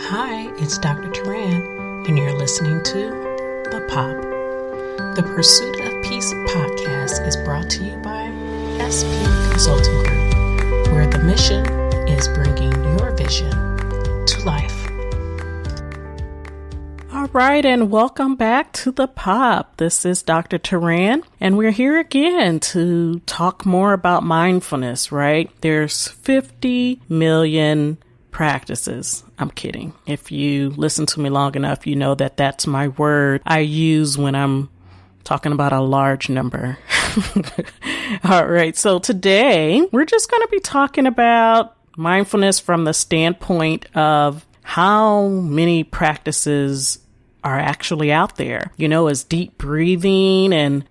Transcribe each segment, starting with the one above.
Hi, it's Dr. Teran, and you're listening to The Pop. The Pursuit of Peace podcast is brought to you by SP Consulting Group, where the mission is bringing your vision to life. All right, and welcome back to The Pop. This is Dr. Teran, and we're here again to talk more about mindfulness, right? There's 50 million practices. I'm kidding. If you listen to me long enough, you know that that's my word I use when I'm talking about a large number. All right. So today we're just going to be talking about mindfulness from the standpoint of how many practices are actually out there. You know, is deep breathing and,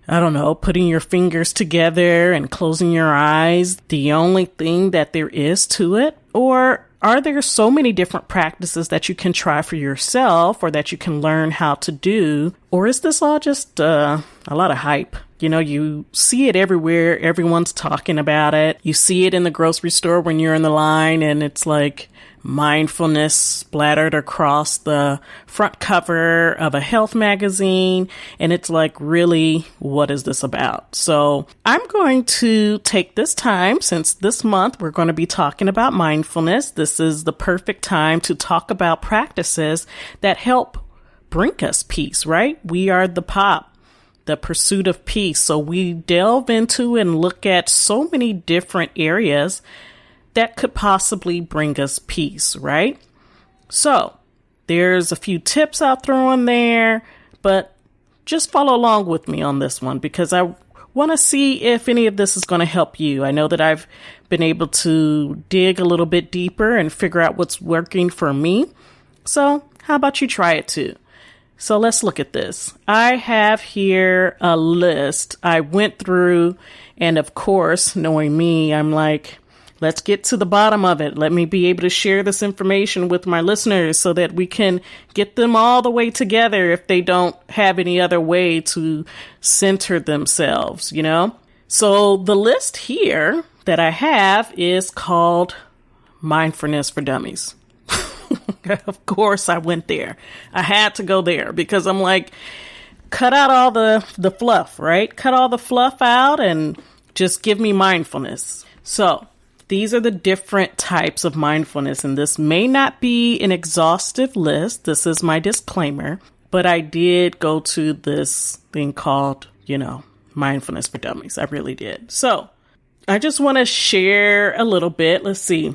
putting your fingers together and closing your eyes the only thing that there is to it? Or are there so many different practices that you can try for yourself or that you can learn how to do? Or is this all just a lot of hype? You know, you see it everywhere. Everyone's talking about it. You see it in the grocery store when you're in the line and it's like mindfulness splattered across the front cover of a health magazine. And it's like, really, what is this about? So I'm going to take this time, since this month we're going to be talking about mindfulness. This is the perfect time to talk about practices that help bring us peace, right? We are the POP, the pursuit of peace. So we delve into and look at so many different areas that could possibly bring us peace, right? So there's a few tips I'll throw in there, but just follow along with me on this one because I want to see if any of this is going to help you. I know that I've been able to dig a little bit deeper and figure out what's working for me. So how about you try it too? So let's look at this. I have here a list I went through, and of course, knowing me, I'm like, let's get to the bottom of it. Let me be able to share this information with my listeners so that we can get them all the way together if they don't have any other way to center themselves, you know? So the list here that I have is called Mindfulness for Dummies. Of course, I went there. I had to go there because I'm like, cut out all the fluff, right? Cut all the fluff out and just give me mindfulness. So these are the different types of mindfulness, and this may not be an exhaustive list. This is my disclaimer, but I did go to this thing called, Mindfulness for Dummies. I really did. So I just want to share a little bit. Let's see.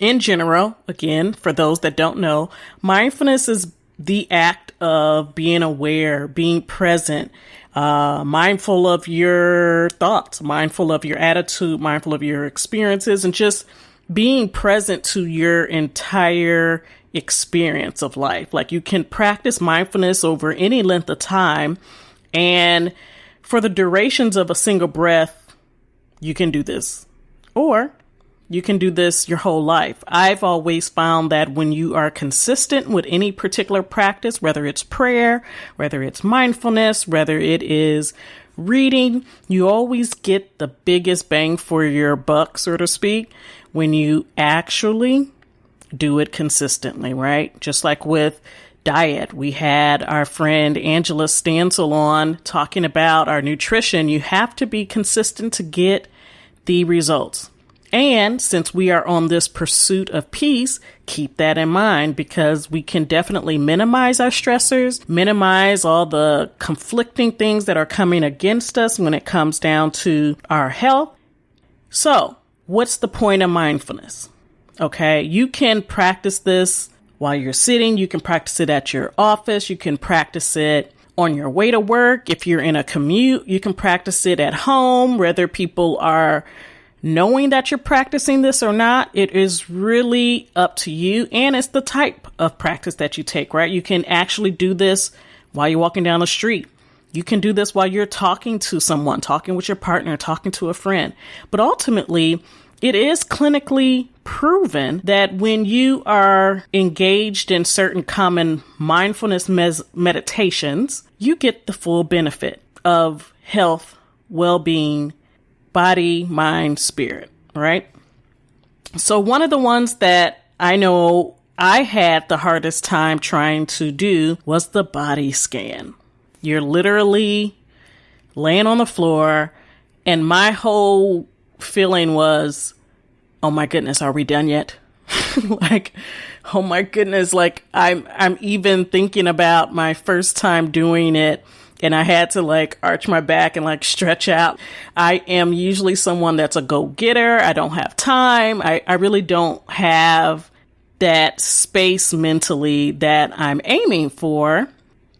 In general, again, for those that don't know, mindfulness is the act of being aware, being present, mindful of your thoughts, mindful of your attitude, mindful of your experiences, and just being present to your entire experience of life. Like you can practice mindfulness over any length of time. And for the durations of a single breath, you can do this. Or you can do this your whole life. I've always found that when you are consistent with any particular practice, whether it's prayer, whether it's mindfulness, whether it is reading, you always get the biggest bang for your buck, so to speak, when you actually do it consistently, right? Just like with diet, we had our friend Angela Stansel on talking about our nutrition. You have to be consistent to get the results. And since we are on this pursuit of peace, keep that in mind because we can definitely minimize our stressors, minimize all the conflicting things that are coming against us when it comes down to our health. So what's the point of mindfulness? Okay, you can practice this while you're sitting. You can practice it at your office. You can practice it on your way to work. If you're in a commute, you can practice it at home, whether people are knowing that you're practicing this or not. It is really up to you. And it's the type of practice that you take, right? You can actually do this while you're walking down the street. You can do this while you're talking to someone, talking with your partner, talking to a friend. But ultimately, it is clinically proven that when you are engaged in certain common mindfulness meditations, you get the full benefit of health, well-being, body, mind, spirit, right? So one of the ones that I know I had the hardest time trying to do was the body scan. You're literally laying on the floor, and my whole feeling was, oh my goodness, are we done yet? Like, oh my goodness, like I'm even thinking about my first time doing it, and I had to like arch my back and like stretch out. I am usually someone that's a go-getter. I don't have time. I really don't have that space mentally that I'm aiming for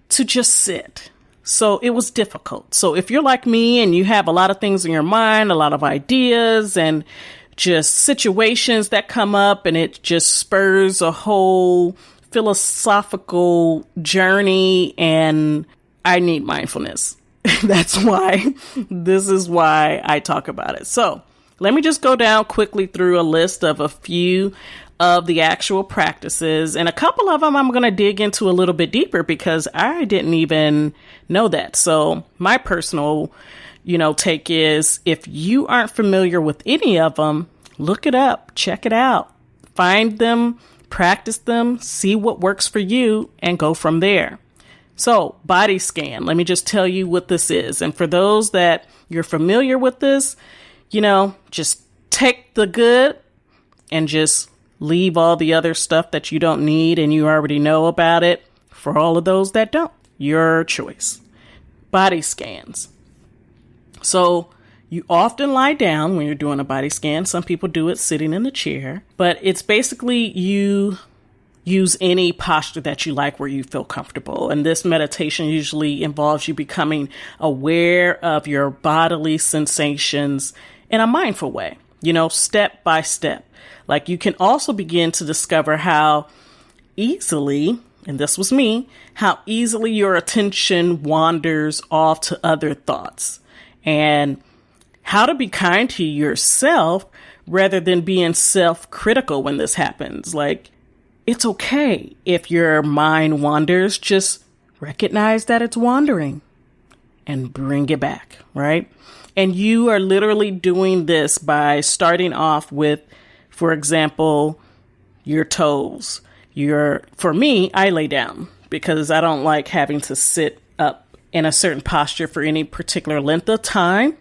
to just sit. So it was difficult. So if you're like me and you have a lot of things in your mind, a lot of ideas and just situations that come up, and it just spurs a whole philosophical journey, and I need mindfulness. This is why I talk about it. So let me just go down quickly through a list of a few of the actual practices, and a couple of them I'm going to dig into a little bit deeper because I didn't even know that. So my personal, take is, if you aren't familiar with any of them, look it up, check it out, find them, practice them, see what works for you, and go from there. So body scan, let me just tell you what this is. And for those that you're familiar with this, just take the good and just leave all the other stuff that you don't need and you already know about it. For all of those that don't, your choice. Body scans. So you often lie down when you're doing a body scan. Some people do it sitting in the chair, but it's basically you use any posture that you like where you feel comfortable. And this meditation usually involves you becoming aware of your bodily sensations in a mindful way, step by step. Like, you can also begin to discover how easily, and this was me, how easily your attention wanders off to other thoughts, and how to be kind to yourself rather than being self-critical when this happens. Like, it's okay if your mind wanders, just recognize that it's wandering and bring it back, right? And you are literally doing this by starting off with, for example, your toes. For me, I lay down because I don't like having to sit up in a certain posture for any particular length of time.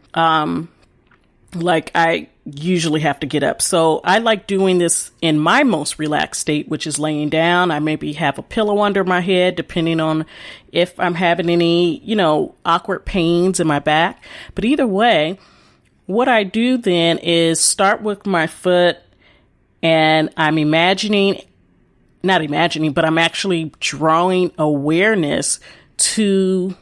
Like, I usually have to get up. So I like doing this in my most relaxed state, which is laying down. I maybe have a pillow under my head, depending on if I'm having any, awkward pains in my back. But either way, what I do then is start with my foot, and I'm I'm actually drawing awareness to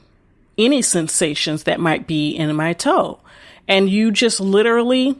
any sensations that might be in my toe. And you just literally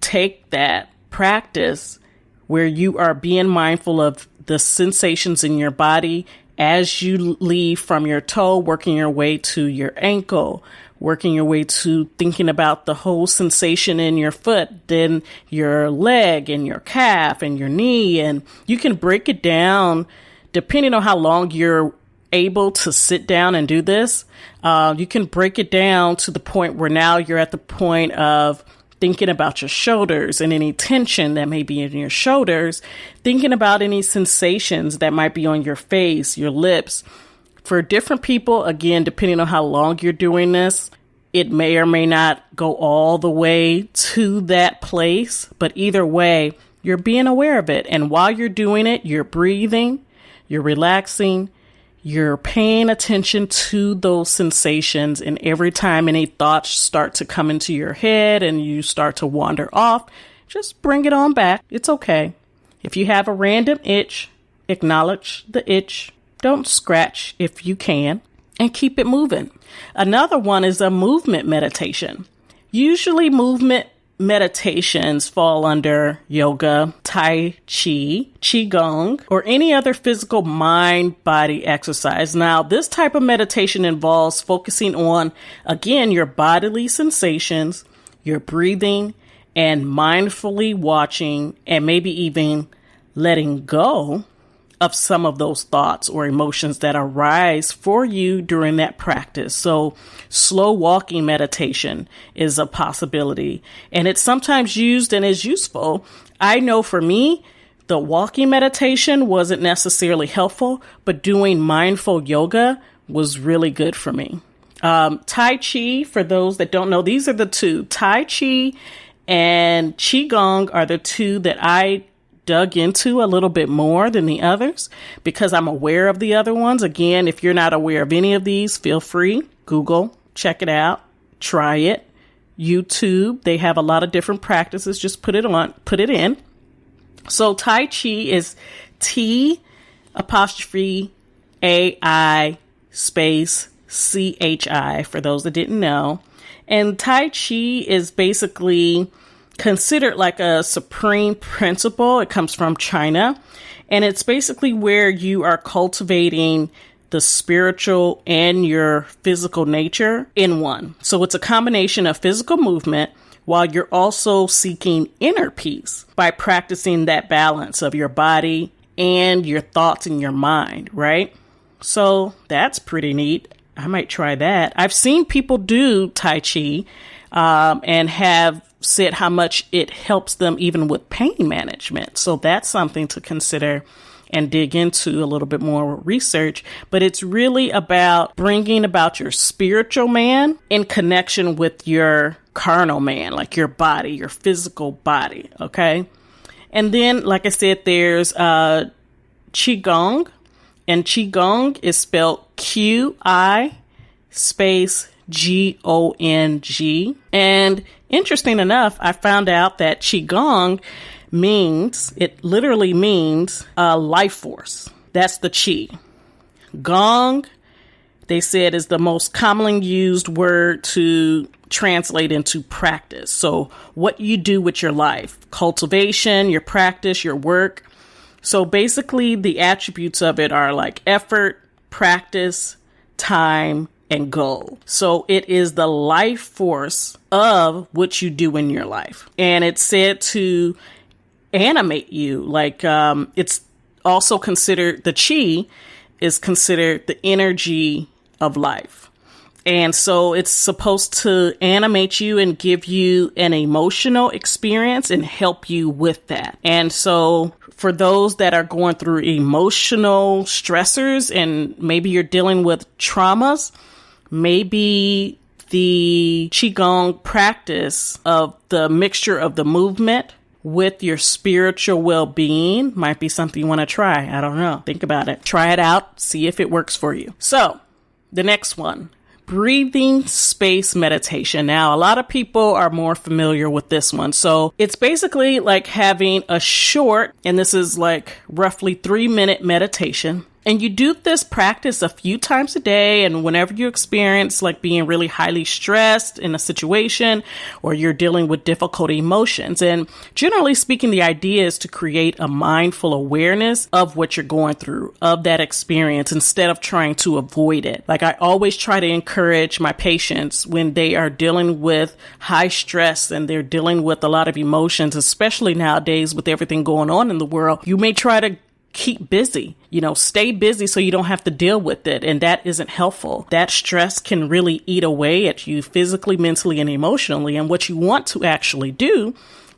take that practice where you are being mindful of the sensations in your body as you leave from your toe, working your way to your ankle, working your way to thinking about the whole sensation in your foot, then your leg and your calf and your knee. And you can break it down depending on how long you're able to sit down and do this. You can break it down to the point where now you're at the point of thinking about your shoulders and any tension that may be in your shoulders, thinking about any sensations that might be on your face, your lips. For different people, again, depending on how long you're doing this, it may or may not go all the way to that place, but either way, you're being aware of it. And while you're doing it, you're breathing, you're relaxing, you're paying attention to those sensations. And every time any thoughts start to come into your head and you start to wander off, just bring it on back. It's okay. If you have a random itch, acknowledge the itch. Don't scratch if you can, and keep it moving. Another one is a movement meditation. Usually movement meditations fall under yoga, tai chi, qigong, or any other physical mind-body exercise. Now, this type of meditation involves focusing on, again, your bodily sensations, your breathing, and mindfully watching and maybe even letting go of some of those thoughts or emotions that arise for you during that practice. So slow walking meditation is a possibility, and it's sometimes used and is useful. I know for me, The walking meditation wasn't necessarily helpful, but doing mindful yoga was really good for me. Tai Chi, for those that don't know, these are the two. Tai Chi and Qigong are the two that I dug into a little bit more than the others because I'm aware of the other ones. Again, if you're not aware of any of these, feel free, Google, check it out, try it. YouTube, they have a lot of different practices. Just put it in. So Tai Chi is T'(AI)CHI for those that didn't know. And Tai Chi is basically considered like a supreme principle. It comes from China, and it's basically where you are cultivating the spiritual and your physical nature in one. So it's a combination of physical movement while you're also seeking inner peace by practicing that balance of your body and your thoughts and your mind, right? So that's pretty neat. I might try that. I've seen people do Tai Chi and have said how much it helps them even with pain management. So that's something to consider and dig into a little bit more research. But it's really about bringing about your spiritual man in connection with your carnal man, like your body, your physical body. Okay. And then, like I said, there's Qigong, and Qigong is spelled QI Gong. And interesting enough, I found out that Qigong literally means life force. That's the Qi. Gong, they said, is the most commonly used word to translate into practice. So what you do with your life, cultivation, your practice, your work. So basically the attributes of it are like effort, practice, time, and goal. So it is the life force of what you do in your life. And it's said to animate you. Like it's also considered, the Qi is considered the energy of life. And so it's supposed to animate you and give you an emotional experience and help you with that. And so for those that are going through emotional stressors and maybe you're dealing with traumas, maybe the Qigong practice of the mixture of the movement with your spiritual well-being might be something you want to try. I don't know. Think about it. Try it out. See if it works for you. So the next one, breathing space meditation. Now, a lot of people are more familiar with this one. So it's basically like having a short, and this is like roughly 3-minute meditation. And you do this practice a few times a day, and whenever you experience like being really highly stressed in a situation or you're dealing with difficult emotions. And generally speaking, the idea is to create a mindful awareness of what you're going through, of that experience, instead of trying to avoid it. Like I always try to encourage my patients when they are dealing with high stress and they're dealing with a lot of emotions, especially nowadays with everything going on in the world. You may try to keep busy, stay busy so you don't have to deal with it. And that isn't helpful. That stress can really eat away at you physically, mentally, and emotionally. And what you want to actually do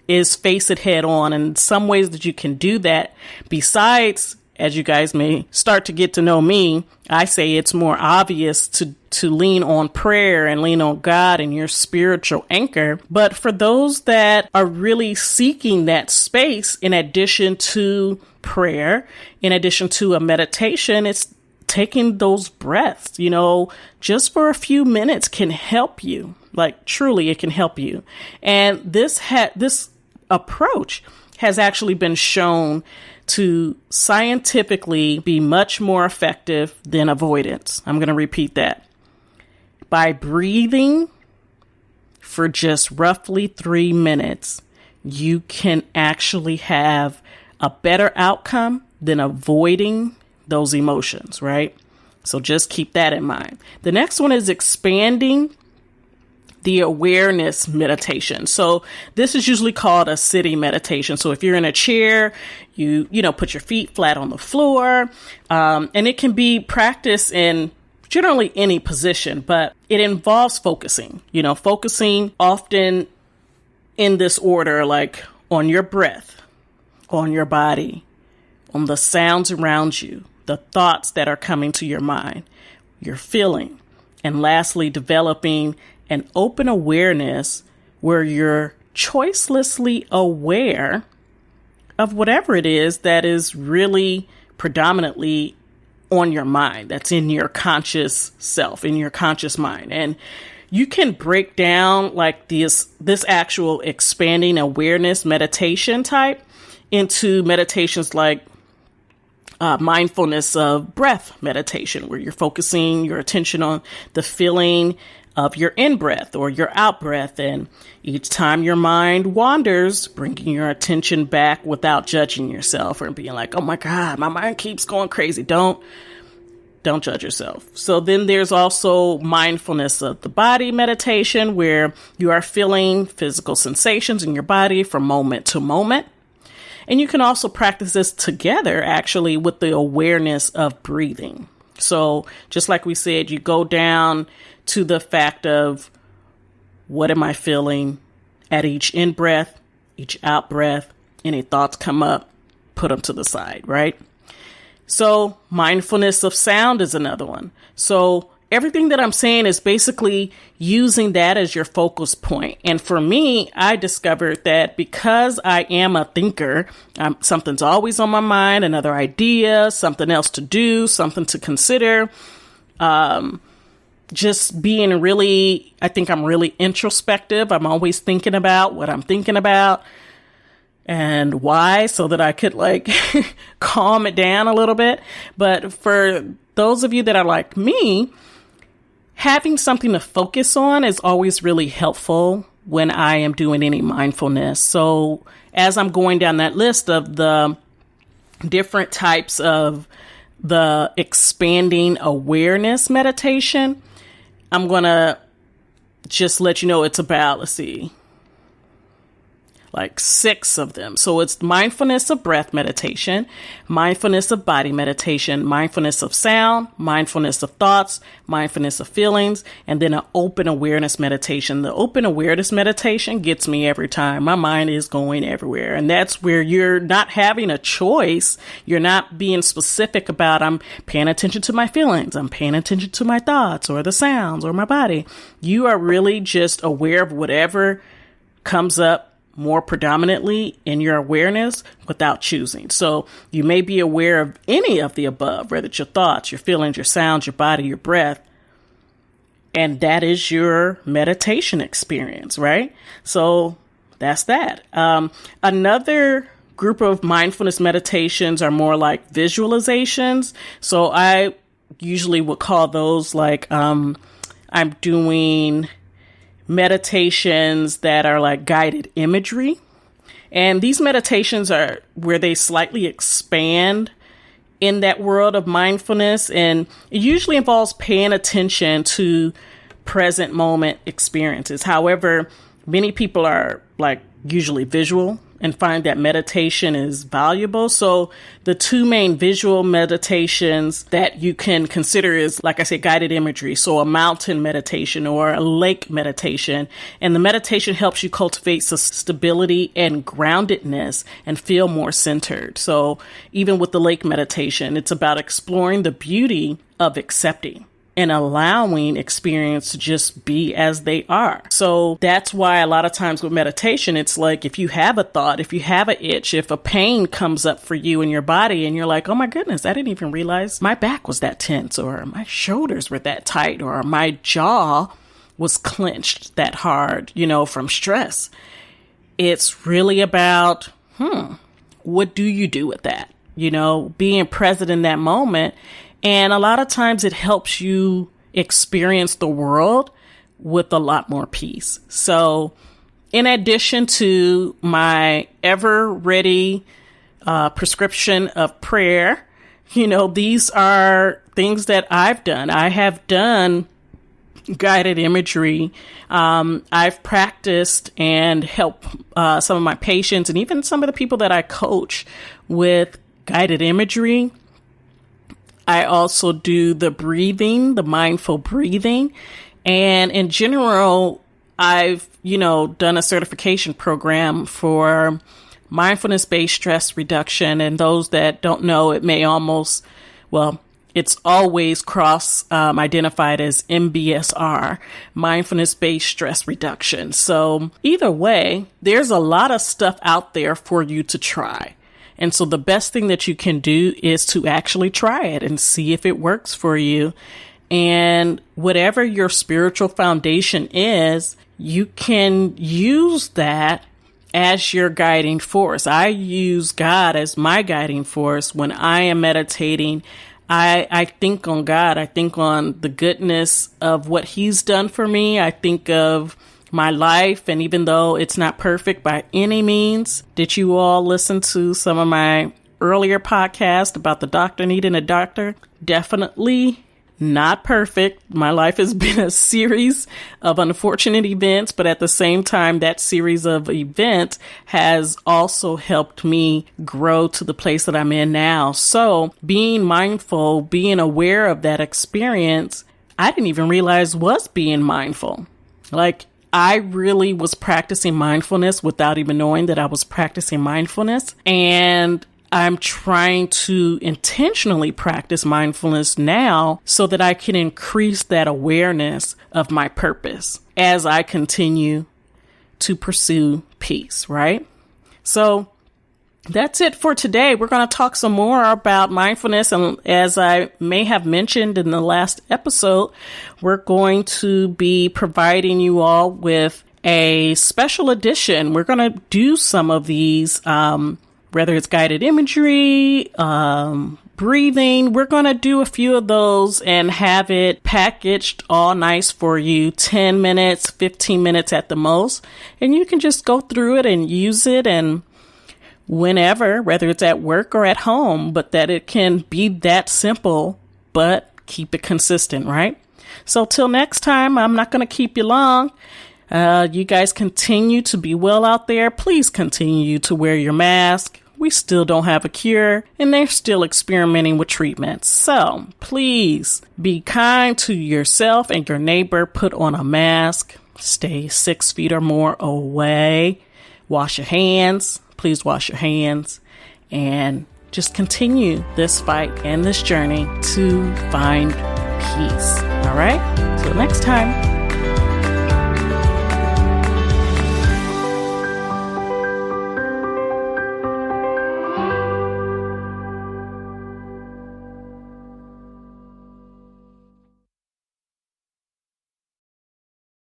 is face it head on. And some ways that you can do that, besides, as you guys may start to get to know me, I say it's more obvious to lean on prayer and lean on God and your spiritual anchor. But for those that are really seeking that space, in addition to prayer, in addition to a meditation, it's taking those breaths, just for a few minutes can help you. Like truly, it can help you. And this approach has actually been shown to scientifically be much more effective than avoidance. I'm going to repeat that. By breathing for just roughly 3 minutes, you can actually have a better outcome than avoiding those emotions, right? So just keep that in mind. The next one is expanding the awareness meditation. So this is usually called a sitting meditation. So if you're in a chair, you put your feet flat on the floor, and it can be practiced in generally any position, but it involves focusing often in this order, like on your breath, on your body, on the sounds around you, the thoughts that are coming to your mind, your feeling, and lastly, developing an open awareness where you're choicelessly aware of whatever it is that is really predominantly on your mind, that's in your conscious self, in your conscious mind. And you can break down like this actual expanding awareness meditation type into meditations like mindfulness of breath meditation, where you're focusing your attention on the feeling of your in-breath or your out-breath. And each time your mind wanders, bringing your attention back without judging yourself or being like, oh my God, my mind keeps going crazy. Don't judge yourself. So then there's also mindfulness of the body meditation, where you are feeling physical sensations in your body from moment to moment. And you can also practice this together, actually, with the awareness of breathing. So just like we said, you go down to the fact of what am I feeling at each in-breath, each out-breath. Any thoughts come up, put them to the side, right? So mindfulness of sound is another one. So everything that I'm saying is basically using that as your focus point. And for me, I discovered that because I am a thinker, something's always on my mind, another idea, something else to do, something to consider. Just being really, I think I'm really introspective. I'm always thinking about what I'm thinking about and why, so that I could like calm it down a little bit. But for those of you that are like me, having something to focus on is always really helpful when I am doing any mindfulness. So as I'm going down that list of the different types of the expanding awareness meditation, I'm going to just let you know it's about, like 6 of them. So it's mindfulness of breath meditation, mindfulness of body meditation, mindfulness of sound, mindfulness of thoughts, mindfulness of feelings, and then an open awareness meditation. The open awareness meditation gets me every time. My mind is going everywhere. And that's where you're not having a choice. You're not being specific about, I'm paying attention to my feelings. I'm paying attention to my thoughts or the sounds or my body. You are really just aware of whatever comes up more predominantly in your awareness without choosing. So you may be aware of any of the above, whether it's your thoughts, your feelings, your sounds, your body, your breath. And that is your meditation experience, right? So that's that. Another group of mindfulness meditations are more like visualizations. So I usually would call those like, I'm doing meditations that are like guided imagery. And these meditations are where they slightly expand in that world of mindfulness. And it usually involves paying attention to present moment experiences. However, many people are like usually visual and find that meditation is valuable. So the 2 main visual meditations that you can consider is, like I said, guided imagery. So a mountain meditation or a lake meditation. And the meditation helps you cultivate stability and groundedness and feel more centered. So even with the lake meditation, it's about exploring the beauty of accepting and allowing experience to just be as they are. So that's why a lot of times with meditation, it's like if you have a thought, if you have an itch, if a pain comes up for you in your body and you're like, oh my goodness, I didn't even realize my back was that tense or my shoulders were that tight or my jaw was clenched that hard, from stress. It's really about, what do you do with that? Being present in that moment. And a lot of times it helps you experience the world with a lot more peace. So in addition to my ever ready prescription of prayer, these are things that I've done. I have done guided imagery. I've practiced and helped some of my patients and even some of the people that I coach with guided imagery. I also do the breathing, the mindful breathing. And in general, I've, done a certification program for mindfulness-based stress reduction. And those that don't know, it may almost, it's always identified as MBSR, mindfulness-based stress reduction. So either way, there's a lot of stuff out there for you to try. And so the best thing that you can do is to actually try it and see if it works for you. And whatever your spiritual foundation is, you can use that as your guiding force. I use God as my guiding force. When I am meditating, I think on God. I think on the goodness of what He's done for me. I think of my life. And even though it's not perfect by any means, did you all listen to some of my earlier podcast about the doctor needing a doctor? Definitely not perfect. My life has been a series of unfortunate events, but at the same time, that series of events has also helped me grow to the place that I'm in now. So being mindful, being aware of that experience, I didn't even realize was being mindful. Like, I really was practicing mindfulness without even knowing that I was practicing mindfulness. And I'm trying to intentionally practice mindfulness now so that I can increase that awareness of my purpose as I continue to pursue peace, right? So that's it for today. We're going to talk some more about mindfulness. And as I may have mentioned in the last episode, we're going to be providing you all with a special edition. We're going to do some of these, whether it's guided imagery, breathing, we're going to do a few of those and have it packaged all nice for you, 10 minutes, 15 minutes at the most. And you can just go through it and use it and whenever, whether it's at work or at home, but that it can be that simple, but keep it consistent, right? So till next time, I'm not going to keep you long. You guys continue to be well out there. Please continue to wear your mask. We still don't have a cure, and they're still experimenting with treatments. So please be kind to yourself and your neighbor. Put on a mask. Stay 6 feet or more away. Wash your hands. Please wash your hands. And just continue this fight and this journey to find peace. All right? Till next time.